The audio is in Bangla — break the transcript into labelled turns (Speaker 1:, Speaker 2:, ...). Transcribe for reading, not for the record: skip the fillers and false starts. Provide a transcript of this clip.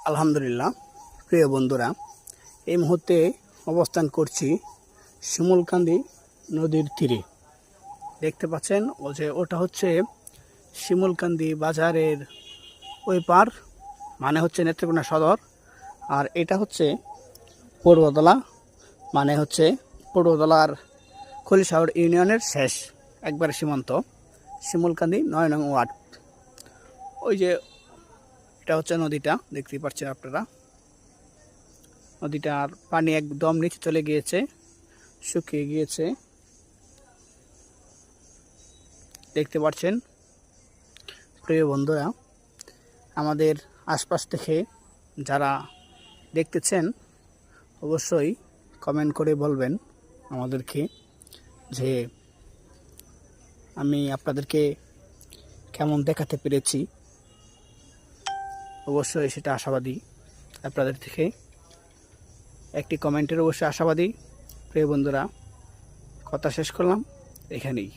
Speaker 1: আলহামদুলিল্লাহ। প্রিয় বন্ধুরা, এই মুহূর্তে অবস্থান করছি শিমুলকান্দি নদীর তীরে। দেখতে পাচ্ছেন ওটা হচ্ছে শিমুলকান্দি বাজারের ওই পার, মানে হচ্ছে নেত্রকোনা সদর। আর এটা হচ্ছে পূর্বতলা, মানে হচ্ছে পূর্বতলার খলিশহর ইউনিয়নের শেষ একবারে সীমান্ত, শিমুলকান্দি ৯ নং ওয়ার্ড। ওই যে এটা হচ্ছে নদীটা, দেখতেই পাচ্ছেন আপনারা। নদীটার পানি একদম নিচে চলে গিয়েছে, শুকিয়ে গিয়েছে, দেখতে পাচ্ছেন। প্রিয় বন্ধুরা, আমাদের আশপাশ থেকে যারা দেখতেছেন অবশ্যই কমেন্ট করে বলবেন আমাদেরকে যে আমি আপনাদেরকে কেমন দেখাতে পেরেছি। অবশ্যই সেটা আশাবাদী, আপনাদের থেকে একটি কমেন্টের অবশ্যই আশাবাদী। প্রিয় বন্ধুরা, কথা শেষ করলাম এখানেই।